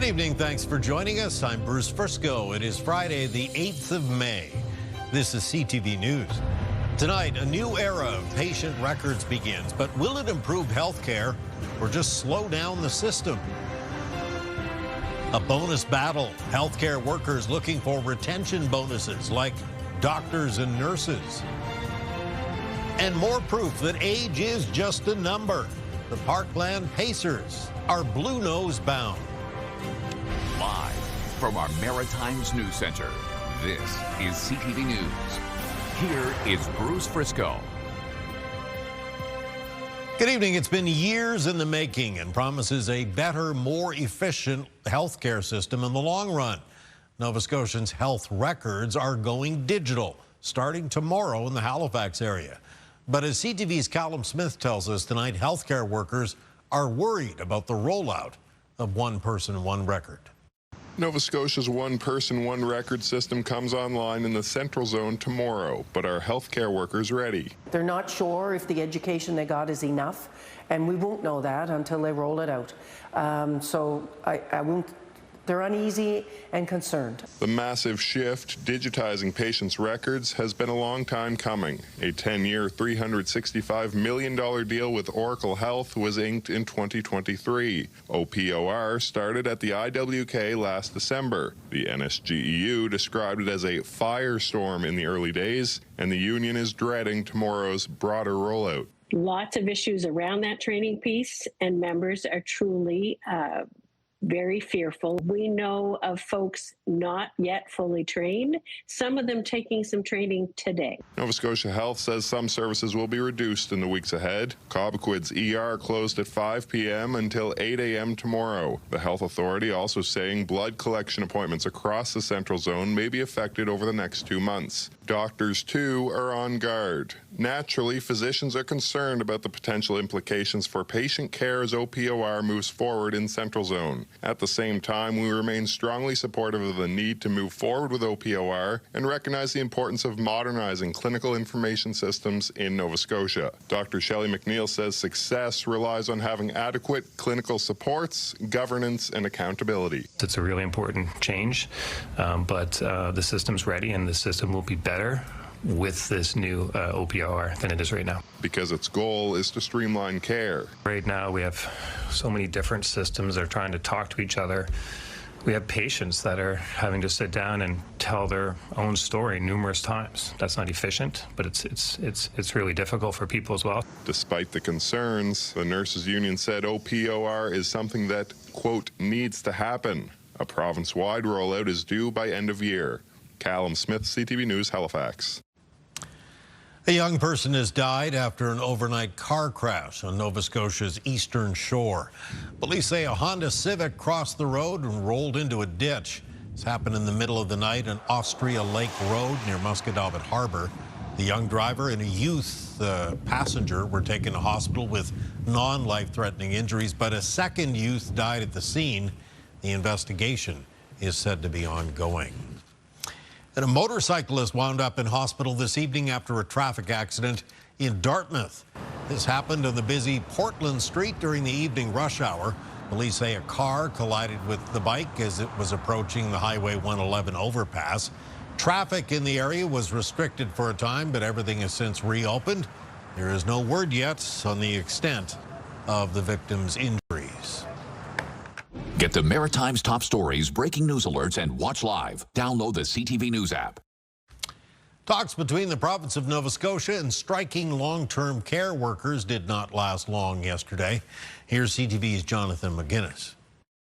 Good evening. Thanks for joining us. I'm Bruce Frisco. It is Friday, the 8th of May. This is CTV News. Tonight, a new era of patient records begins, but will it improve health care or just slow down the system? A bonus battle. Healthcare workers looking for retention bonuses like doctors and nurses. And more proof that age is just a number. The Parkland Pacers are blue nose bound. Live from our Maritimes News Center, this is CTV News. Here is Bruce Frisco. Good evening. It's been years in the making and promises a better, more efficient healthcare system in the long run. Nova Scotians' health records are going digital, starting tomorrow in the Halifax area. But as CTV's Callum Smith tells us tonight, healthcare workers are worried about the rollout of one person, one record. Nova Scotia's one-person, one-record system comes online in the Central Zone tomorrow, but are healthcare workers ready? They're not sure if the education they got is enough, and we won't know that until they roll it out. They're uneasy and concerned. The massive shift digitizing patients' records has been a long time coming. A 10-year, $365 million deal with Oracle Health was inked in 2023. OPOR started at the IWK last December. The NSGEU described it as a firestorm in the early days, and the union is dreading tomorrow's broader rollout. Lots of issues around that training piece, and members are truly very fearful. We know of folks not yet fully trained, some of them taking some training today. Nova Scotia Health says some services will be reduced in the weeks ahead. Cobequid's ER closed at 5 p.m. until 8 a.m. tomorrow. The health authority also saying blood collection appointments across the Central Zone may be affected over the next 2 months. Doctors, too, are on guard. Naturally, physicians are concerned about the potential implications for patient care as OPOR moves forward in Central Zone. At the same time, we remain strongly supportive of the need to move forward with OPOR and recognize the importance of modernizing clinical information systems in Nova Scotia. Dr. Shelley McNeil says success relies on having adequate clinical supports, governance, and accountability. It's a really important change, but the system's ready and the system will be better with this new OPOR than it is right now. Because its goal is to streamline care. Right now we have so many different systems that are trying to talk to each other. We have patients that are having to sit down and tell their own story numerous times. That's not efficient, but it's really difficult for people as well. Despite the concerns, the nurses union said OPOR is something that, quote, needs to happen. A province-wide rollout is due by end of year. Callum Smith, CTV News, Halifax. A young person has died after an overnight car crash on Nova Scotia's eastern shore. Police say a Honda Civic crossed the road and rolled into a ditch. This happened in the middle of the night on Austria Lake Road near Musquodoboit Harbor. The young driver and a youth passenger were taken to hospital with non-life-threatening injuries, but a second youth died at the scene. The investigation is said to be ongoing. And a motorcyclist wound up in hospital this evening after a traffic accident in Dartmouth. This happened on the busy Portland Street during the evening rush hour. Police say a car collided with the bike as it was approaching the Highway 111 overpass. Traffic in the area was restricted for a time, but everything has since reopened. There is no word yet on the extent of the victim's injuries. Get the Maritimes top stories, breaking news alerts, and watch live. Download the CTV News app. Talks between the province of Nova Scotia and striking long-term care workers did not last long yesterday. Here's CTV's Jonathan McGuinness.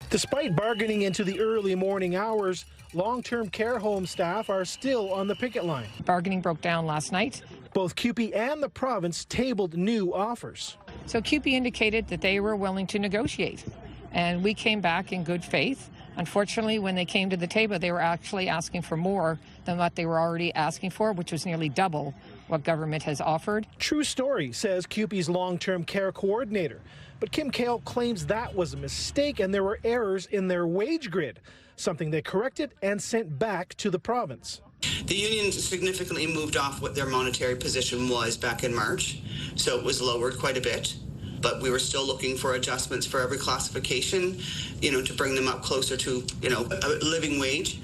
Despite bargaining into the early morning hours, long-term care home staff are still on the picket line. Bargaining broke down last night. Both CUPE and the province tabled new offers. So CUPE indicated that they were willing to negotiate. And we came back in good faith. Unfortunately, when they came to the table, they were actually asking for more than what they were already asking for, which was nearly double what government has offered. True story, says CUPE's long-term care coordinator. But Kim Kale claims that was a mistake and there were errors in their wage grid, something they corrected and sent back to the province. The union significantly moved off what their monetary position was back in March, so it was lowered quite a bit. but we were still looking for adjustments for every classification, to bring them up closer to, a living wage.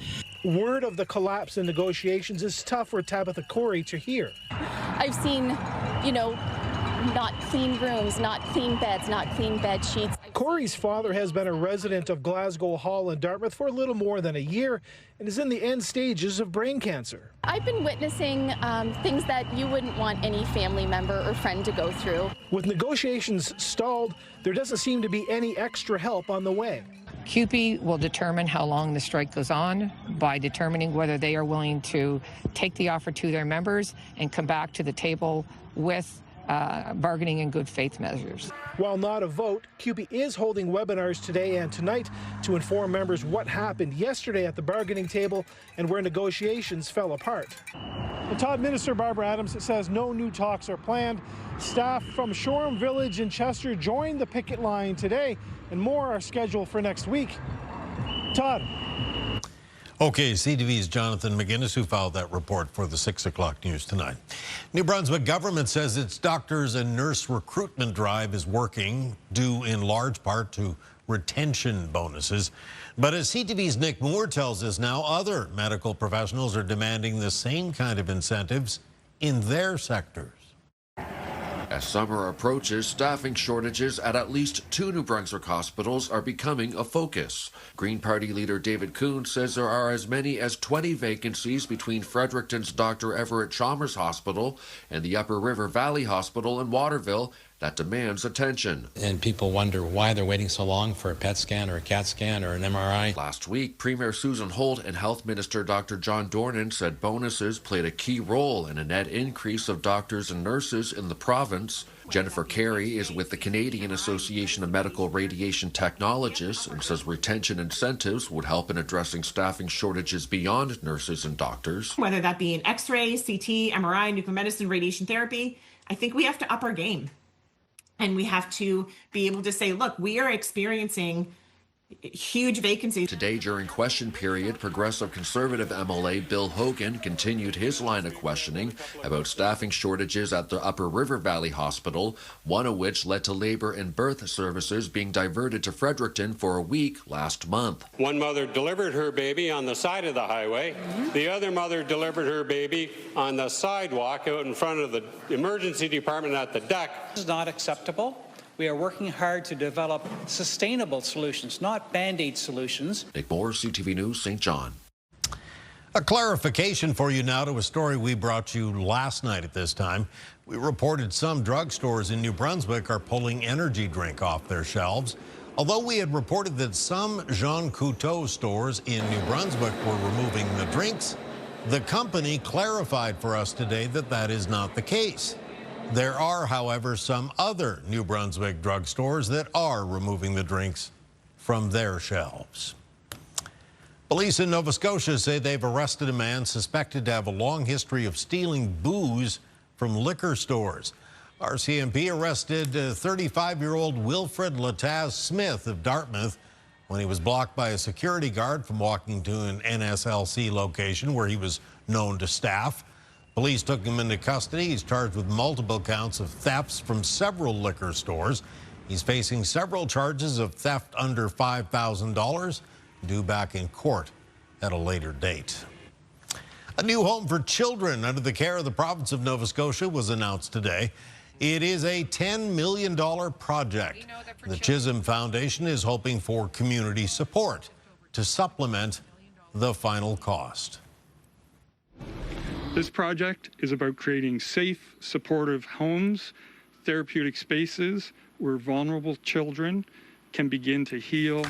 Word of the collapse in negotiations is tough for Tabitha Corey to hear. I've seen, not clean rooms, not clean beds, not clean bed sheets. Corey's father has been a resident of Glasgow Hall in Dartmouth for a little more than a year and is in the end stages of brain cancer. I've been witnessing things that you wouldn't want any family member or friend to go through. With negotiations stalled, there doesn't seem to be any extra help on the way. CUPE will determine how long the strike goes on by determining whether they are willing to take the offer to their members and come back to the table with bargaining and good faith measures. While not a vote, CUPE is holding webinars today and tonight to inform members what happened yesterday at the bargaining table and where negotiations fell apart. The top Minister Barbara Adams says no new talks are planned. Staff from Shoreham Village in Chester joined the picket line today, and more are scheduled for next week. Todd. Okay, CTV's Jonathan McGinnis, who filed that report for the 6 o'clock news tonight. New Brunswick government says its doctors and nurse recruitment drive is working, due in large part to retention bonuses. But as CTV's Nick Moore tells us now, other medical professionals are demanding the same kind of incentives in their sectors. As summer approaches, staffing shortages at least 2 New Brunswick hospitals are becoming a focus. Green Party leader David Kuhn says there are as many as 20 vacancies between Fredericton's Dr. Everett Chalmers Hospital and the Upper River Valley Hospital in Waterville that demands attention. And people wonder why they're waiting so long for a PET scan or a CAT scan or an MRI. Last week, Premier Susan Holt and Health Minister Dr. John Dornan said bonuses played a key role in a net increase of doctors and nurses in the province. Jennifer Carey is with the Canadian Association of Medical Radiation Technologists and says retention incentives would help in addressing staffing shortages beyond nurses and doctors. Whether that be in X-ray, CT, MRI, nuclear medicine, radiation therapy, I think we have to up our game. And we have to be able to say, look, we are experiencing huge vacancies. Today, during question period, Progressive Conservative MLA Bill Hogan continued his line of questioning about staffing shortages at the Upper River Valley Hospital, one of which led to labor and birth services being diverted to Fredericton for a week last month. One mother delivered her baby on the side of the highway. The other mother delivered her baby on the sidewalk out in front of the emergency department at the deck. This is not acceptable. We are working hard to develop sustainable solutions, not Band-Aid solutions. Nick Moore, CTV News, St. John. A clarification for you now to a story we brought you last night at this time. We reported some drugstores in New Brunswick are pulling energy drink off their shelves. Although we had reported that some Jean Coutu stores in New Brunswick were removing the drinks, the company clarified for us today that that is not the case. There are, however, some other New Brunswick drugstores that are removing the drinks from their shelves. Police in Nova Scotia say they've arrested a man suspected to have a long history of stealing booze from liquor stores. RCMP arrested 35-year-old Wilfred Lataz Smith of Dartmouth when he was blocked by a security guard from walking to an NSLC location where he was known to staff. Police took him into custody. He's charged with multiple counts of thefts from several liquor stores. He's facing several charges of theft under $5,000, due back in court at a later date. A new home for children under the care of the province of Nova Scotia was announced today. It is a $10 million project. The Chisholm Foundation is hoping for community support to supplement the final cost. This project is about creating safe, supportive homes, therapeutic spaces where vulnerable children can begin to heal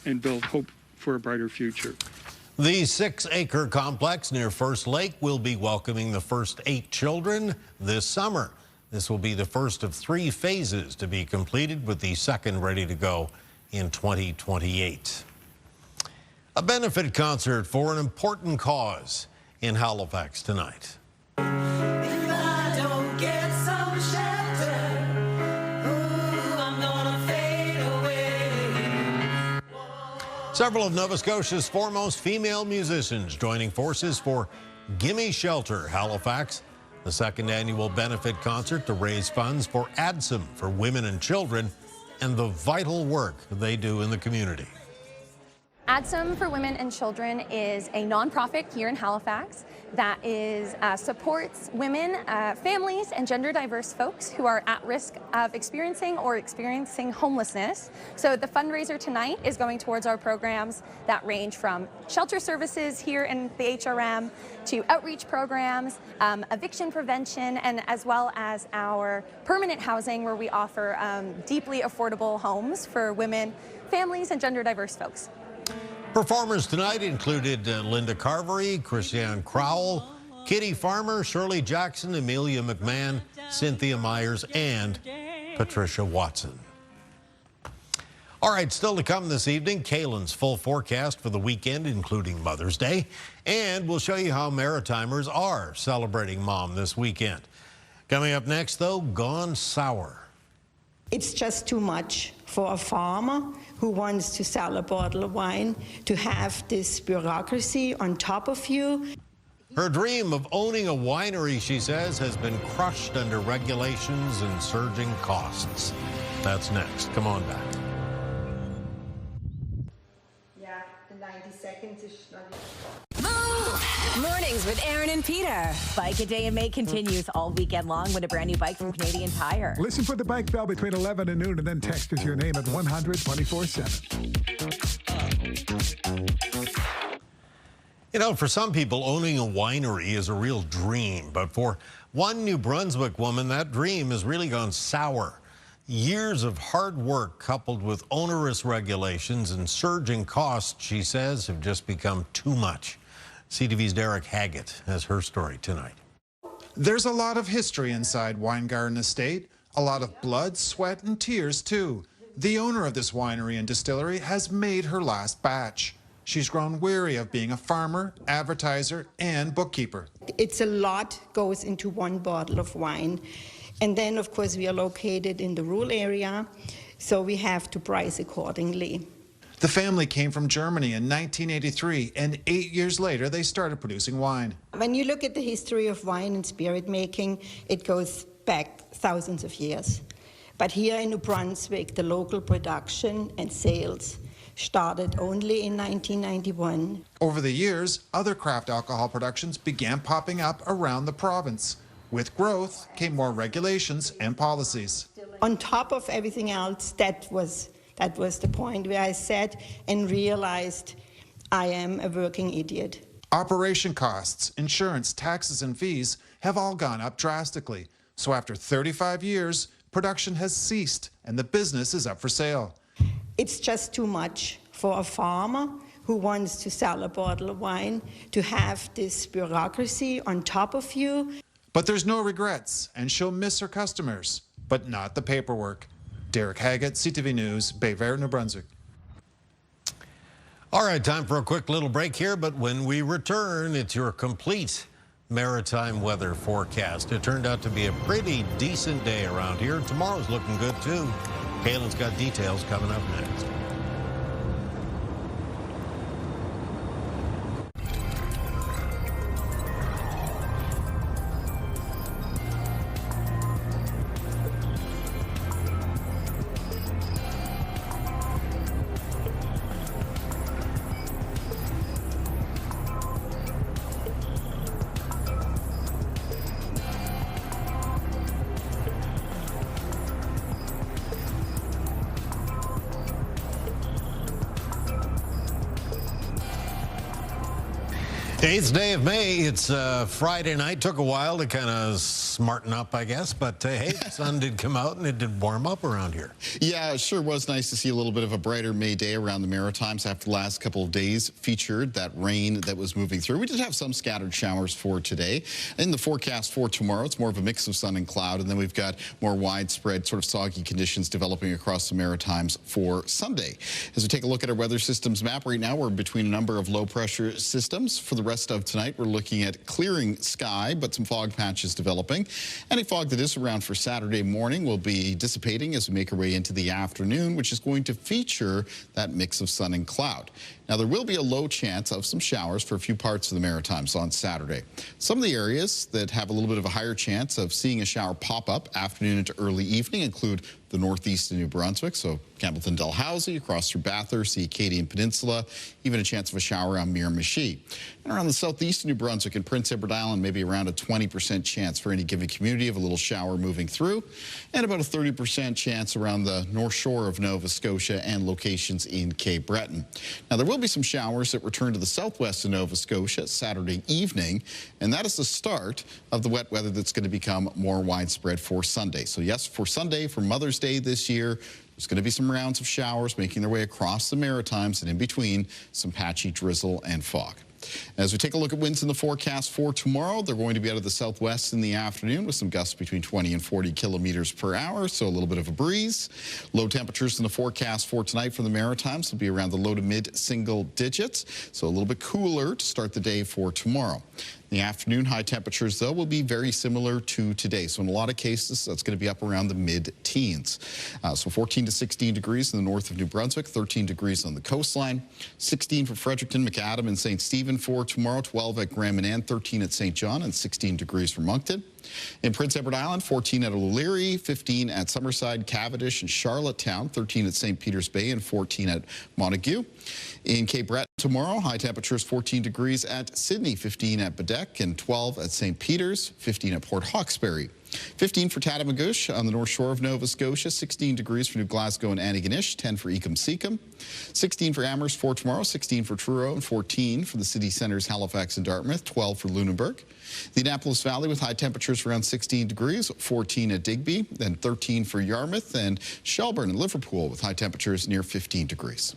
and build hope for a brighter future. The 6-acre complex near First Lake will be welcoming the first 8 children this summer. This will be the first of 3 phases to be completed, with the second ready to go in 2028. A benefit concert for an important cause in Halifax tonight. Several of Nova Scotia's foremost female musicians joining forces for Gimme Shelter Halifax. the second annual benefit concert to raise funds for ADSM for women and children and the vital work they do in the community. ADSM for Women and Children is a nonprofit here in Halifax that supports women, families, and gender diverse folks who are at risk of experiencing homelessness. So the fundraiser tonight is going towards our programs that range from shelter services here in the HRM to outreach programs, eviction prevention, and as well as our permanent housing where we offer deeply affordable homes for women, families, and gender diverse folks. Performers tonight included Linda Carvery, Christiane Crowell, Kitty Farmer, Shirley Jackson, Amelia McMahon, Cynthia Myers, and Patricia Watson. All right, still to come this evening, Kaylin's full forecast for the weekend, including Mother's Day. And we'll show you how Maritimers are celebrating Mom this weekend. Coming up next, though, Gone Sour. It's just too much for a farmer who wants to sell a bottle of wine to have this bureaucracy on top of you. Her dream of owning a winery, she says, has been crushed under regulations and surging costs. That's next. Come on back. Yeah, the 90 seconds is not... Mornings with Aaron and Peter. Bike a Day in May continues all weekend long with a brand new bike from Canadian Tire. Listen for the bike bell between 11 and noon and then text us your name at 100 24/7. You know, for some people, owning a winery is a real dream. But for one New Brunswick woman, that dream has really gone sour. Years of hard work coupled with onerous regulations and surging costs, she says, have just become too much. CTV's Derek Haggett has her story tonight. There's a lot of history inside Winegarden Estate, a lot of blood, sweat, and tears, too. The owner of this winery and distillery has made her last batch. She's grown weary of being a farmer, advertiser, and bookkeeper. It's a lot goes into one bottle of wine. And then, of course, we are located in the rural area, so we have to price accordingly. The family came from Germany in 1983, and 8 years later, they started producing wine. When you look at the history of wine and spirit making, it goes back thousands of years. But here in New Brunswick, the local production and sales started only in 1991. Over the years, other craft alcohol productions began popping up around the province. With growth came more regulations and policies. On top of everything else, that was the point where I sat and realized I am a working idiot. Operation costs, insurance, taxes, and fees have all gone up drastically. So after 35 years, production has ceased and the business is up for sale. It's just too much for a farmer who wants to sell a bottle of wine to have this bureaucracy on top of you. But there's no regrets, and she'll miss her customers, but not the paperwork. Derek Haggett, CTV News, Bayvert, New Brunswick. All right, time for a quick little break here, but when we return, it's your complete maritime weather forecast. It turned out to be a pretty decent day around here. Tomorrow's looking good, too. Kaylin's got details coming up next. Eighth day of May. It's Friday night. Took a while to kind of smarten up, I guess. But hey, the sun did come out and it did warm up around here. Yeah, it sure was nice to see a little bit of a brighter May day around the Maritimes after the last couple of days featured that rain that was moving through. We did have some scattered showers for today. In the forecast for tomorrow, it's more of a mix of sun and cloud. And then we've got more widespread sort of soggy conditions developing across the Maritimes for Sunday. As we take a look at our weather systems map right now, we're between a number of low pressure systems. For the rest rest of tonight, we're looking at clearing sky, but some fog patches developing. Any fog that is around for Saturday morning will be dissipating as we make our way into the afternoon, which is going to feature that mix of sun and cloud. Now, there will be a low chance of some showers for a few parts of the Maritimes on Saturday. Some of the areas that have a little bit of a higher chance of seeing a shower pop up afternoon into early evening include the northeast of New Brunswick, so Campbellton, Dalhousie, across through Bathurst, the Acadian Peninsula, even a chance of a shower around Miramichi. And around the southeast of New Brunswick and Prince Edward Island, maybe around a 20% chance for any given community of a little shower moving through, and about a 30% chance around the north shore of Nova Scotia and locations in Cape Breton. Now, there will be some showers that return to the southwest of Nova Scotia Saturday evening, and that is the start of the wet weather that's going to become more widespread for Sunday. So yes, for Sunday, for Mother's Day this year, there's going to be some rounds of showers making their way across the Maritimes, and in between, some patchy drizzle and fog. As we take a look at winds in the forecast for tomorrow, they're going to be out of the southwest in the afternoon with some gusts between 20 and 40 kilometers per hour, so a little bit of a breeze. Low temperatures in the forecast for tonight for the Maritimes will be around the low to mid single digits, so a little bit cooler to start the day for tomorrow. In the afternoon, high temperatures, though, will be very similar to today. So in a lot of cases, that's going to be up around the mid-teens. So 14 to 16 degrees in the north of New Brunswick, 13 degrees on the coastline, 16 for Fredericton, McAdam, and St. Stephen for tomorrow, 12 at Grand Manan, 13 at St. John, and 16 degrees for Moncton. In Prince Edward Island, 14 at O'Leary, 15 at Summerside, Cavendish, and Charlottetown, 13 at St. Peter's Bay, and 14 at Montague. In Cape Breton tomorrow, high temperatures 14 degrees at Sydney, 15 at Bedeque, and 12 at St. Peter's, 15 at Port Hawkesbury. 15 for Tatamagouche on the north shore of Nova Scotia, 16 degrees for New Glasgow and Antigonish, 10 for Ecum-Secum, 16 for Amherst for tomorrow, 16 for Truro, and 14 for the city centres Halifax and Dartmouth, 12 for Lunenburg. The Annapolis Valley with high temperatures around 16 degrees, 14 at Digby, then 13 for Yarmouth, and Shelburne and Liverpool with high temperatures near 15 degrees.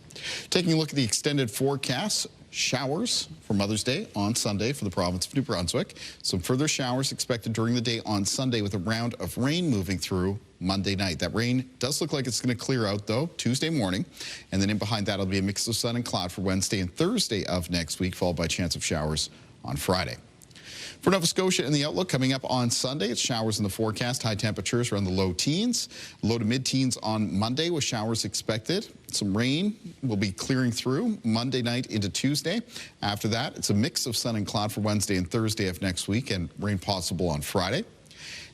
Taking a look at the extended forecast, showers for Mother's Day on Sunday for the province of New Brunswick. Some further showers expected during the day on Sunday with a round of rain moving through Monday night. That rain does look like it's going to clear out, though, Tuesday morning. And then in behind that will be a mix of sun and cloud for Wednesday and Thursday of next week, followed by a chance of showers on Friday. For Nova Scotia in the outlook, coming up on Sunday, it's showers in the forecast. High temperatures around the low teens, low to mid-teens on Monday with showers expected. Some rain will be clearing through Monday night into Tuesday. After that, it's a mix of sun and cloud for Wednesday and Thursday of next week, and rain possible on Friday.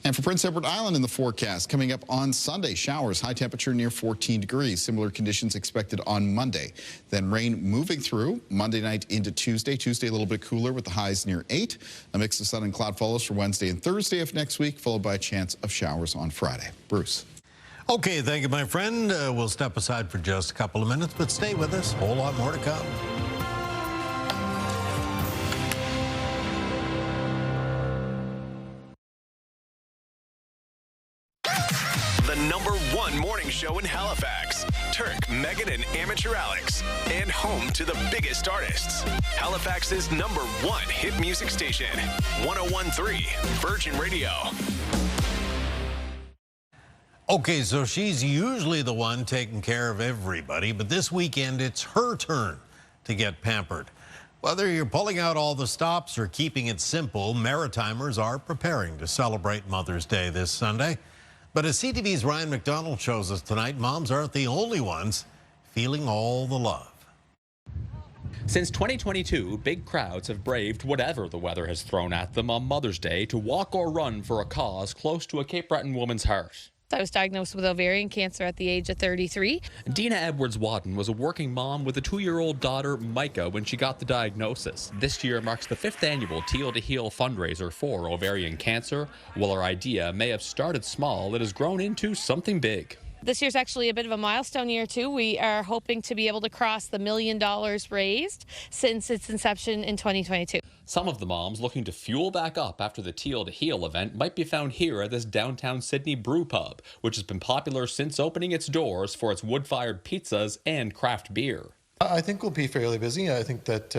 And for Prince Edward Island in the forecast, coming up on Sunday, showers, high temperature near 14 degrees. Similar conditions expected on Monday. Then rain moving through Monday night into Tuesday. Tuesday a little bit cooler with the highs near 8. A mix of sun and cloud follows for Wednesday and Thursday of next week, followed by a chance of showers on Friday. Bruce. Okay, thank you, my friend. We'll step aside for just a couple of minutes, but stay with us. A whole lot more to come. #1 morning show in Halifax. Turk, Megan, and Amateur Alex. And home to the biggest artists. Halifax's #1 hit music station. 101.3 Virgin Radio. Okay, so she's usually the one taking care of everybody, but this weekend it's her turn to get pampered. Whether you're pulling out all the stops or keeping it simple, Maritimers are preparing to celebrate Mother's Day this Sunday. But as CTV's Ryan McDonald shows us tonight, moms aren't the only ones feeling all the love. Since 2022, big crowds have braved whatever the weather has thrown at them on Mother's Day to walk or run for a cause close to a Cape Breton woman's heart. I was diagnosed with ovarian cancer at the age of 33. Dina Edwards-Wadden was a working mom with a 2-year-old daughter, Micah, when she got the diagnosis. This year marks the 5th annual Teal to Heal fundraiser for ovarian cancer. While our idea may have started small, it has grown into something big. This year's actually a bit of a milestone year, too. We are hoping to be able to cross the $1 million raised since its inception in 2022. Some of the moms looking to fuel back up after the Teal to Heal event might be found here at this downtown Sydney brew pub, which has been popular since opening its doors for its wood-fired pizzas and craft beer. I think we'll be fairly busy. I think that,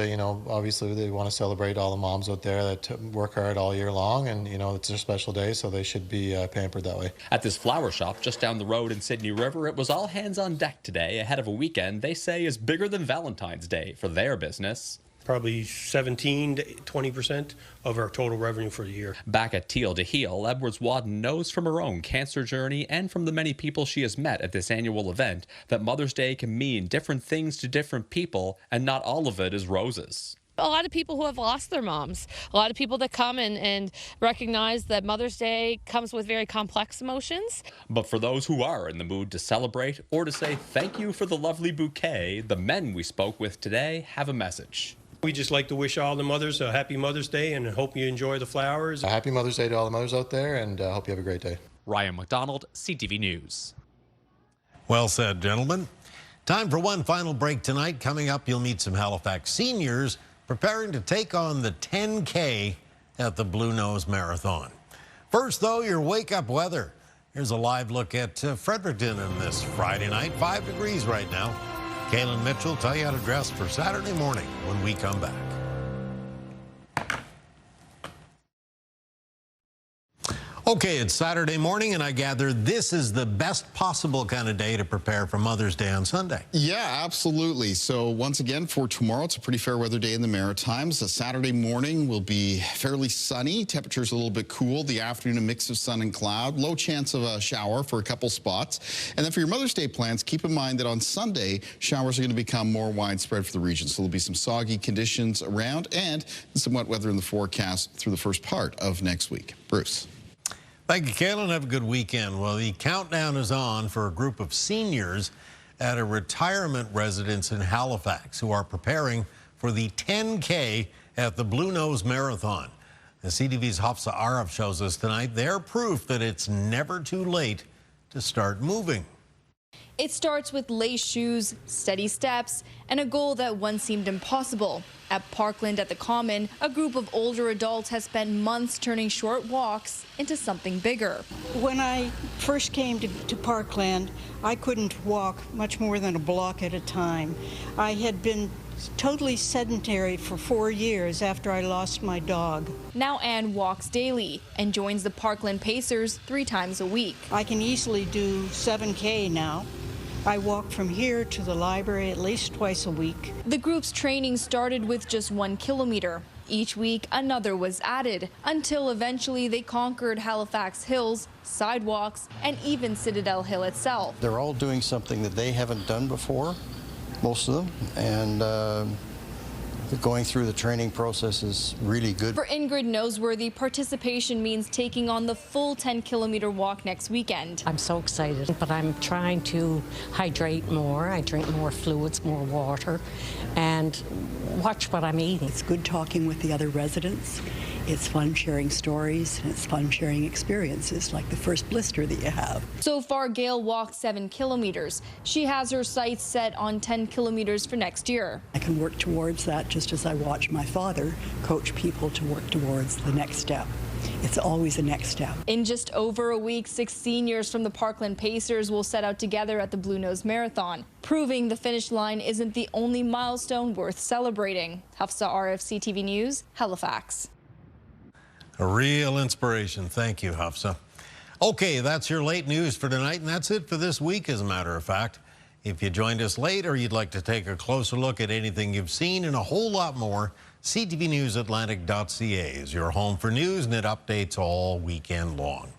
obviously they want to celebrate all the moms out there that work hard all year long, and, it's their special day, so they should be pampered that way. At this flower shop just down the road in Sydney River, it was all hands on deck today ahead of a weekend they say is bigger than Valentine's Day for their business. probably 17 to 20% of our total revenue for the year. Back at Teal to Heal, Edwards-Wadden knows from her own cancer journey and from the many people she has met at this annual event that Mother's Day can mean different things to different people, and not all of it is roses. A lot of people who have lost their moms, a lot of people that come and recognize that Mother's Day comes with very complex emotions. But for those who are in the mood to celebrate or to say thank you for the lovely bouquet, the men we spoke with today have a message. We just like to wish all the mothers a happy Mother's Day and hope you enjoy the flowers. A happy Mother's Day to all the mothers out there, and hope you have a great day. Ryan McDonald, CTV News. Well said, gentlemen. Time for one final break tonight. Coming up, you'll meet some Halifax seniors preparing to take on the 10K at the Blue Nose Marathon. First, though, your wake-up weather. Here's a live look at Fredericton on this Friday night. 5 degrees right now. Kaylin Mitchell will tell you how to dress for Saturday morning when we come back. Okay, it's Saturday morning, and I gather this is the best possible kind of day to prepare for Mother's Day on Sunday. Yeah, absolutely. So once again, for tomorrow, it's a pretty fair weather day in the Maritimes. A Saturday morning will be fairly sunny. Temperatures a little bit cool. The afternoon, a mix of sun and cloud. Low chance of a shower for a couple spots. And then for your Mother's Day plans, keep in mind that on Sunday, showers are going to become more widespread for the region. So there'll be some soggy conditions around and some wet weather in the forecast through the first part of next week. Bruce. Thank you, Kaylin. Have a good weekend. Well, the countdown is on for a group of seniors at a retirement residence in Halifax who are preparing for the 10K at the Blue Nose Marathon. The CTV's Hafsa Arif shows us tonight their proof that it's never too late to start moving. It starts with lace shoes, steady steps, and a goal that once seemed impossible. At Parkland at the Common, a group of older adults has spent months turning short walks into something bigger. When I first came to Parkland, I couldn't walk much more than a block at a time. I had been totally sedentary for 4 years after I lost my dog. Now Anne walks daily and joins the Parkland Pacers 3 times a week. I can easily do 7K now. I walk from here to the library at least twice a week. The group's training started with just 1 kilometer. Each week, another was added until eventually they conquered Halifax Hills, sidewalks, and even Citadel Hill itself. They're all doing something that they haven't done before, most of them, and going through the training process is really good. For Ingrid Noseworthy, participation means taking on the full 10-kilometer walk next weekend. I'm so excited, but I'm trying to hydrate more. I drink more fluids, more water, and watch what I'm eating. It's good talking with the other residents. It's fun sharing stories, and it's fun sharing experiences, like the first blister that you have. So far, Gail walked 7 kilometers. She has her sights set on 10 kilometers for next year. I can work towards that just as I watch my father coach people to work towards the next step. It's always a next step. In just over a week, 6 seniors from the Parkland Pacers will set out together at the Blue Nose Marathon, proving the finish line isn't the only milestone worth celebrating. Hafsa Arif, CTV News, Halifax. A real inspiration. Thank you, Hafsa. Okay, that's your late news for tonight, and that's it for this week, as a matter of fact. If you joined us late or you'd like to take a closer look at anything you've seen and a whole lot more, ctvnewsatlantic.ca is your home for news, and it updates all weekend long.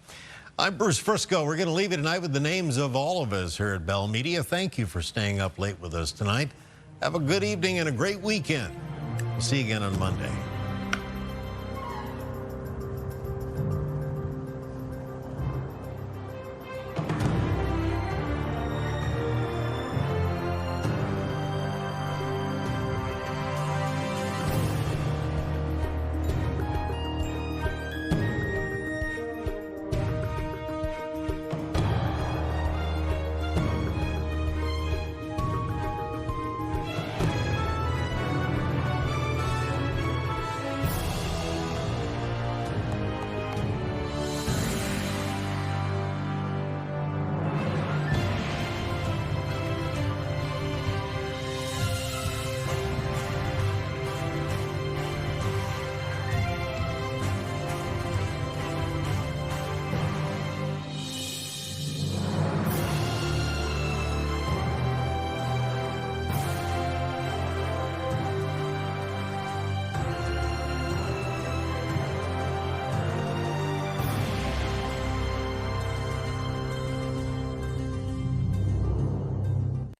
I'm Bruce Frisco. We're going to leave it tonight with the names of all of us here at Bell Media. Thank you for staying up late with us tonight. Have a good evening and a great weekend. We'll see you again on Monday.